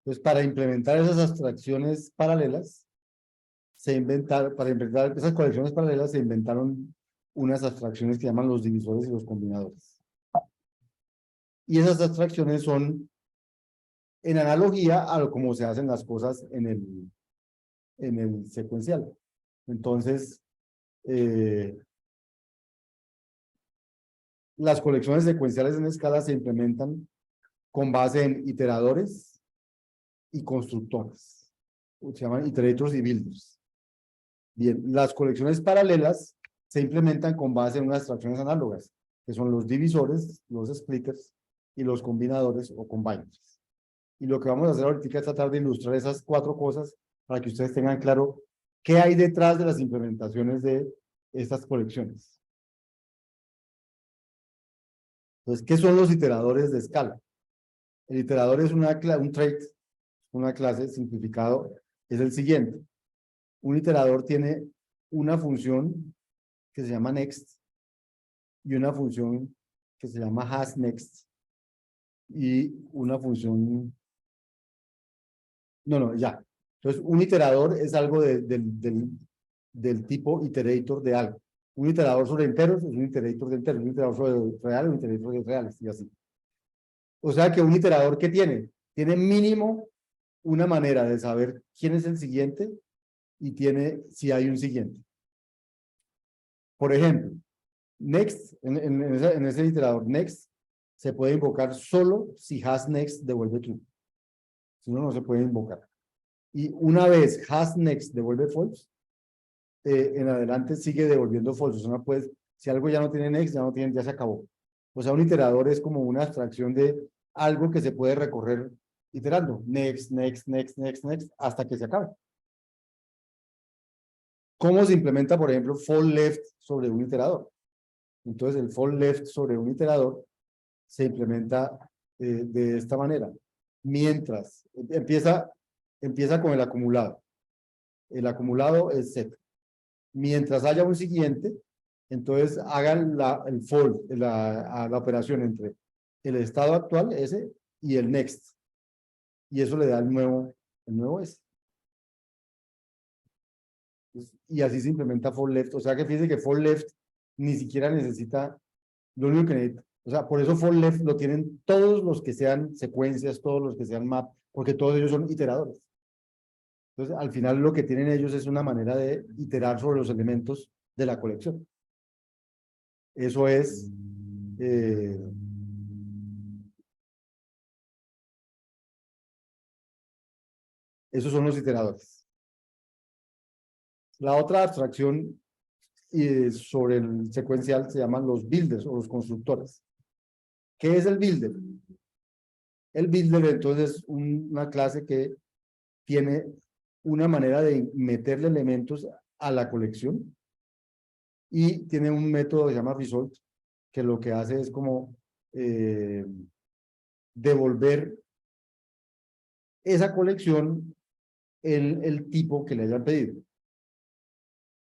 Entonces, para implementar esas abstracciones paralelas, para implementar esas colecciones paralelas, se inventaron unas abstracciones que llaman los divisores y los combinadores. Y esas abstracciones son en analogía a lo como se hacen las cosas en el secuencial. Entonces, las colecciones secuenciales en escala se implementan con base en iteradores y constructores. Se llaman iterators y builders. Bien, las colecciones paralelas se implementan con base en unas abstracciones análogas, que son los divisores, los splitters y los combinadores o combiners. Y lo que vamos a hacer ahorita es tratar de ilustrar esas cuatro cosas para que ustedes tengan claro qué hay detrás de las implementaciones de estas colecciones. Entonces, ¿qué son los iteradores de escala? El iterador es un trait, una clase simplificado, es el siguiente. Un iterador tiene una función que se llama next y una función que se llama hasNext y una función... ya. Entonces, un iterador es algo del tipo iterator de algo. Un iterador sobre enteros es un iterator de enteros, un iterador sobre reales, un iterator de reales, y así. O sea que un iterador, ¿qué tiene? Tiene mínimo una manera de saber quién es el siguiente y tiene si hay un siguiente. Por ejemplo, next, en ese iterador next, se puede invocar solo si hasNext devuelve true. Si no, no se puede invocar. Y una vez hasNext devuelve false, en adelante sigue devolviendo false. O sea, pues, si algo ya no tiene next, ya se acabó. O sea, un iterador es como una abstracción de algo que se puede recorrer iterando. Next, next, next, next, next, hasta que se acabe. ¿Cómo se implementa, por ejemplo, fall left sobre un iterador? Entonces, el fall left sobre un iterador se implementa de esta manera. Mientras empieza con el acumulado. El acumulado es set. Mientras haya un siguiente, entonces hagan el fall, la operación entre el estado actual, ese, y el next. Y eso le da el nuevo S. Y así se implementa for left. O sea que fíjense que for left ni siquiera necesita, lo único que necesita. O sea, por eso for left lo tienen todos los que sean secuencias, todos los que sean map, porque todos ellos son iteradores. Entonces, al final lo que tienen ellos es una manera de iterar sobre los elementos de la colección. Eso es... esos son los iteradores. La otra abstracción sobre el secuencial se llaman los builders o los constructores. ¿Qué es el builder? El builder entonces es una clase que tiene una manera de meterle elementos a la colección y tiene un método que se llama result, que lo que hace es como devolver esa colección en el tipo que le hayan pedido.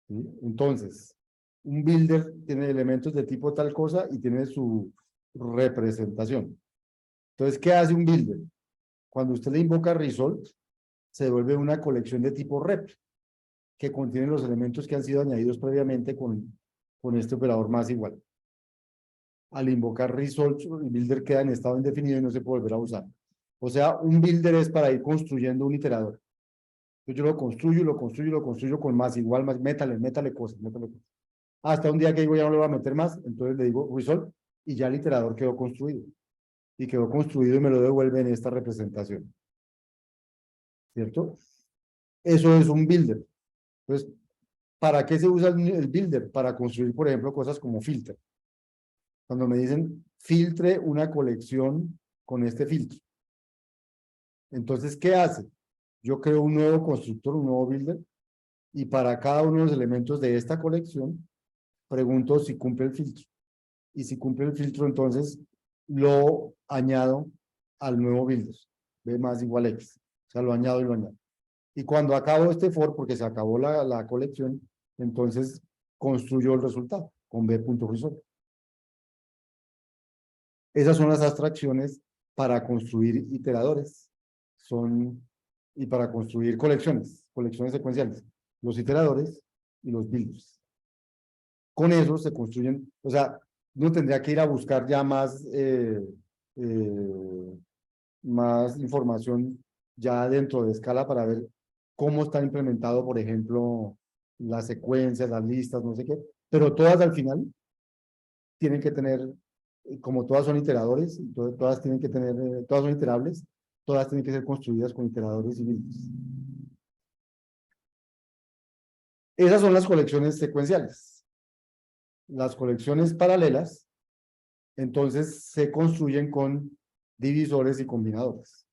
¿Sí? Entonces, un builder tiene elementos de tipo tal cosa y tiene su representación. Entonces, ¿qué hace un builder? Cuando usted le invoca result, se devuelve una colección de tipo rep, que contiene los elementos que han sido añadidos previamente con este operador más igual. Al invocar result, el builder queda en estado indefinido y no se puede volver a usar. O sea, un builder es para ir construyendo un iterador. Entonces yo lo construyo con más igual, más, métale cosas. Hasta un día que digo ya no le voy a meter más, entonces le digo result y ya el iterador quedó construido. Y quedó construido y me lo devuelve en esta representación. ¿Cierto? Eso es un builder. Entonces, ¿para qué se usa el builder? Para construir, por ejemplo, cosas como filter. Cuando me dicen filtre una colección con este filtro. Entonces, ¿qué hace? Yo creo un nuevo constructor, un nuevo builder, y para cada uno de los elementos de esta colección, pregunto si cumple el filtro. Y si cumple el filtro, entonces lo añado al nuevo builder. B más igual X. O sea, lo añado y lo añado. Y cuando acabo este for, porque se acabó la colección, entonces construyo el resultado con B.result. Esas son las abstracciones para construir iteradores y para construir colecciones secuenciales, los iteradores y los builders. Con eso se construyen, o sea, uno tendría que ir a buscar ya más información ya dentro de Scala para ver cómo están implementados, por ejemplo, las secuencias, las listas, no sé qué, pero todas al final tienen que tener, como todas son iteradores, todas tienen que tener, todas son iterables, todas tienen que ser construidas con iteradores y builders. Esas son las colecciones secuenciales. Las colecciones paralelas, entonces, se construyen con divisores y combinadores.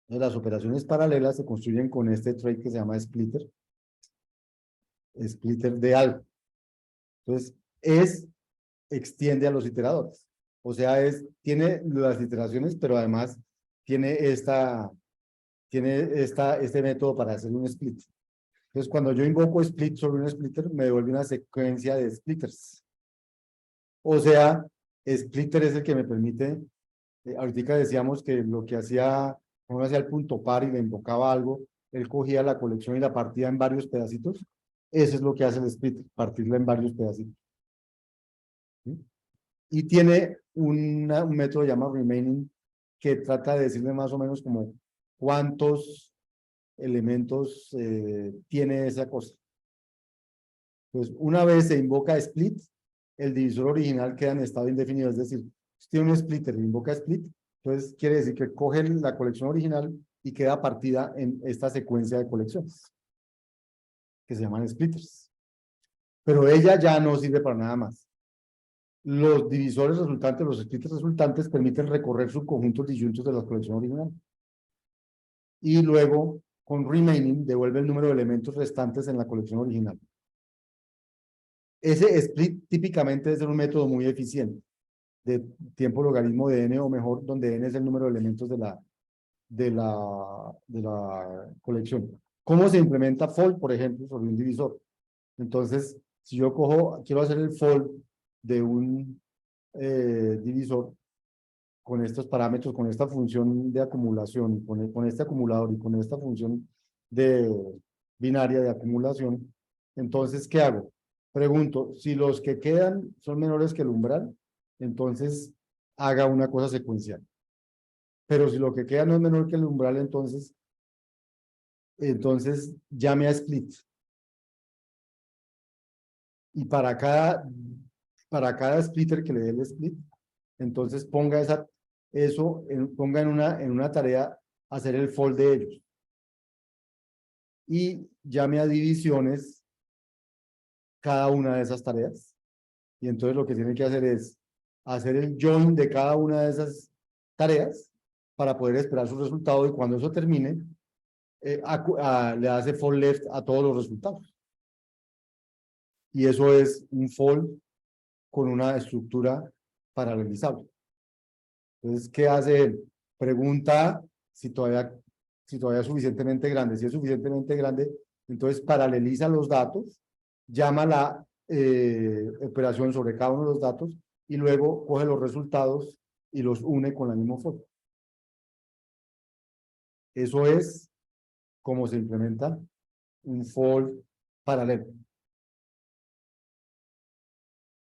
Las operaciones paralelas se construyen con este trait que se llama splitter de algo. Entonces, extiende a los iteradores. O sea, tiene las iteraciones, pero además tiene este método para hacer un split. Entonces, cuando yo invoco split sobre un splitter, me devuelve una secuencia de splitters. O sea, splitter es el que me permite, ahorita decíamos que lo que hacía, uno hacía el punto par y le invocaba algo, él cogía la colección y la partía en varios pedacitos. Eso es lo que hace el splitter, partirla en varios pedacitos. ¿Sí? Y tiene un método llamado remaining que trata de decirle más o menos como cuántos elementos tiene esa cosa. Entonces, una vez se invoca split, el divisor original queda en estado indefinido, es decir, si tiene un splitter y invoca split, entonces quiere decir que coge la colección original y queda partida en esta secuencia de colecciones, que se llaman splitters. Pero ella ya no sirve para nada más. Los divisores resultantes, los splitters resultantes, permiten recorrer subconjuntos disyuntos de la colección original. Y luego, con remaining, devuelve el número de elementos restantes en la colección original. Ese split típicamente es un método muy eficiente, de tiempo logaritmo de n o mejor, donde n es el número de elementos de la colección. ¿Cómo se implementa fold, por ejemplo, sobre un divisor? Entonces, si yo quiero hacer el fold de un divisor con estos parámetros, con esta función de acumulación, con este acumulador y con esta función de binaria de acumulación, entonces, ¿qué hago? Pregunto, si los que quedan son menores que el umbral, entonces haga una cosa secuencial. Pero si lo que queda no es menor que el umbral, entonces llame a split. Y para cada splitter que le dé el split, entonces ponga en una tarea hacer el fold de ellos. Y llame a divisiones cada una de esas tareas. Y entonces lo que tiene que hacer es hacer el join de cada una de esas tareas para poder esperar su resultado y cuando eso termine, le hace fold left a todos los resultados. Y eso es un fold con una estructura paralelizable. Entonces, ¿qué hace él? Pregunta si todavía es suficientemente grande. Si es suficientemente grande, entonces paraleliza los datos, llama la operación sobre cada uno de los datos y luego coge los resultados y los une con la misma foto. Eso es como se implementa un fold paralelo.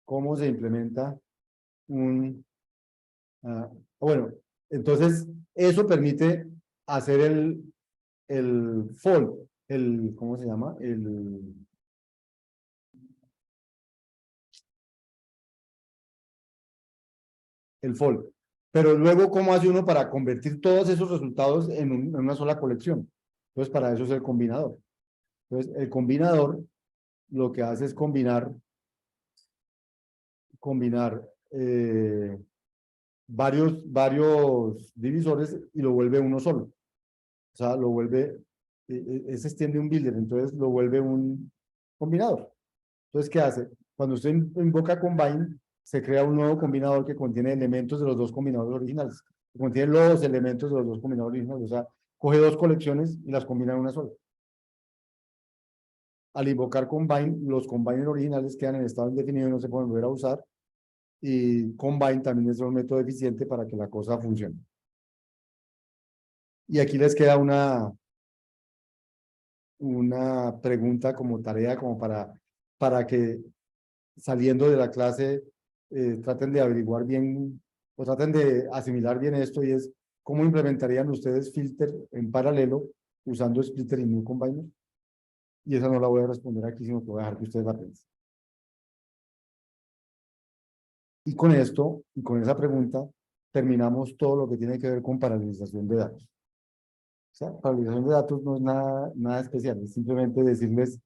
¿Cómo se implementa bueno, entonces eso permite hacer el fold, ¿cómo se llama? El fold. Pero luego, ¿cómo hace uno para convertir todos esos resultados en una sola colección? Entonces, para eso es el combinador. Entonces, el combinador lo que hace es combinar varios divisores y lo vuelve uno solo. O sea, lo vuelve, se extiende un builder, entonces lo vuelve un combinador. Entonces, ¿qué hace? Cuando usted invoca combine, se crea un nuevo combinador que contiene elementos de los dos combinadores originales. Que contiene los elementos de los dos combinadores originales. O sea, coge dos colecciones y las combina en una sola. Al invocar combine, los combiners originales quedan en estado indefinido y no se pueden volver a usar. Y combine también es un método eficiente para que la cosa funcione. Y aquí les queda una pregunta como tarea, como para que saliendo de la clase traten de averiguar bien o traten de asimilar bien esto y es cómo implementarían ustedes filter en paralelo usando splitter y new combiner. Y esa no la voy a responder aquí, sino que voy a dejar que ustedes la piensen. Y con esto, y con esa pregunta, terminamos todo lo que tiene que ver con paralelización de datos. O sea, paralelización de datos no es nada especial, es simplemente decirles,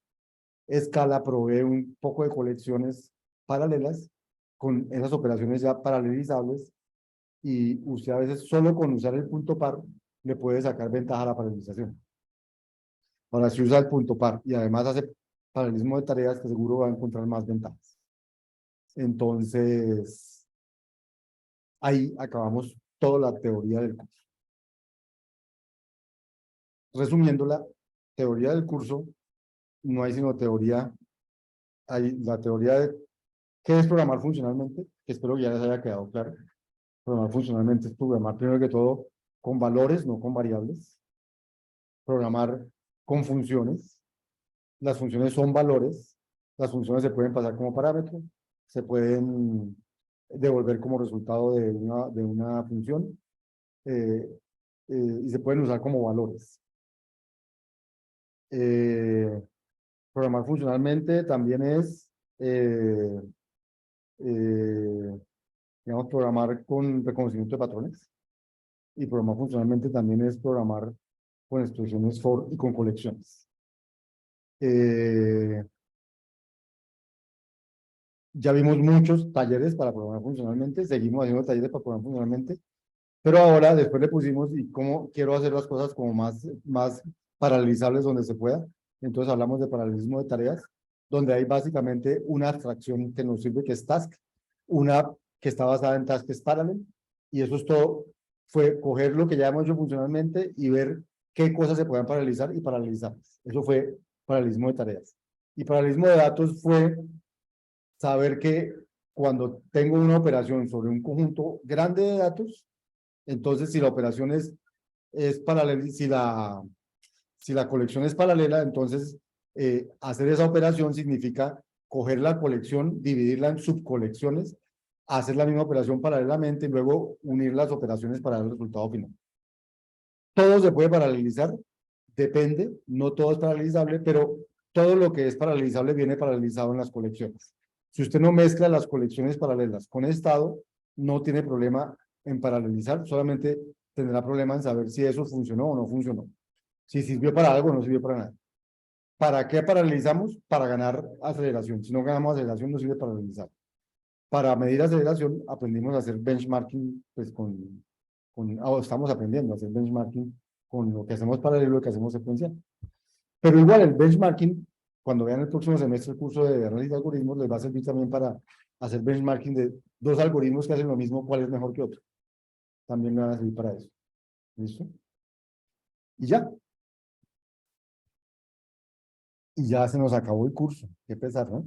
Scala provee un poco de colecciones paralelas con esas operaciones ya paralelizables y usted a veces solo con usar el punto par le puede sacar ventaja a la paralelización. Ahora, si usa el punto par y además hace paralelismo de tareas, que seguro va a encontrar más ventajas. Entonces, ahí acabamos toda la teoría del curso. Resumiendo la teoría del curso, no hay sino teoría, hay la teoría de qué es programar funcionalmente, que espero que ya les haya quedado claro. Programar funcionalmente es programar primero que todo con valores, no con variables. Programar con funciones. Las funciones son valores. Las funciones se pueden pasar como parámetro, se pueden devolver como resultado de una función y se pueden usar como valores. Programar funcionalmente también es, digamos, programar con reconocimiento de patrones. Y programar funcionalmente también es programar con expresiones for y con colecciones. Ya vimos muchos talleres para programar funcionalmente, seguimos haciendo talleres para programar funcionalmente, pero ahora después le pusimos y cómo quiero hacer las cosas como más paralelizables donde se pueda. Entonces hablamos de paralelismo de tareas, donde hay básicamente una abstracción que nos sirve que es task, una que está basada en task es parallel, y eso es todo, fue coger lo que ya hemos hecho funcionalmente y ver qué cosas se pueden paralelizar y paralelizarlas. Eso fue paralelismo de tareas. Y paralelismo de datos fue saber que cuando tengo una operación sobre un conjunto grande de datos, entonces si la operación es paralela, si la colección es paralela, entonces hacer esa operación significa coger la colección, dividirla en subcolecciones, hacer la misma operación paralelamente y luego unir las operaciones para dar el resultado final. Todo se puede paralelizar, depende, no todo es paralelizable, pero todo lo que es paralelizable viene paralelizado en las colecciones. Si usted no mezcla las colecciones paralelas con estado, no tiene problema en paralelizar, solamente tendrá problema en saber si eso funcionó o no funcionó. Si sirvió para algo o no sirvió para nada. ¿Para qué paralelizamos? Para ganar aceleración. Si no ganamos aceleración, no sirve paralelizar. Para medir aceleración, aprendimos a hacer benchmarking, pues estamos aprendiendo a hacer benchmarking con lo que hacemos paralelo y lo que hacemos secuencial. Pero igual el benchmarking, cuando vean el próximo semestre el curso de análisis de algoritmos, les va a servir también para hacer benchmarking de dos algoritmos que hacen lo mismo, cuál es mejor que otro. También me van a servir para eso. ¿Listo? Y ya. Y ya se nos acabó el curso. Qué pesar, ¿no?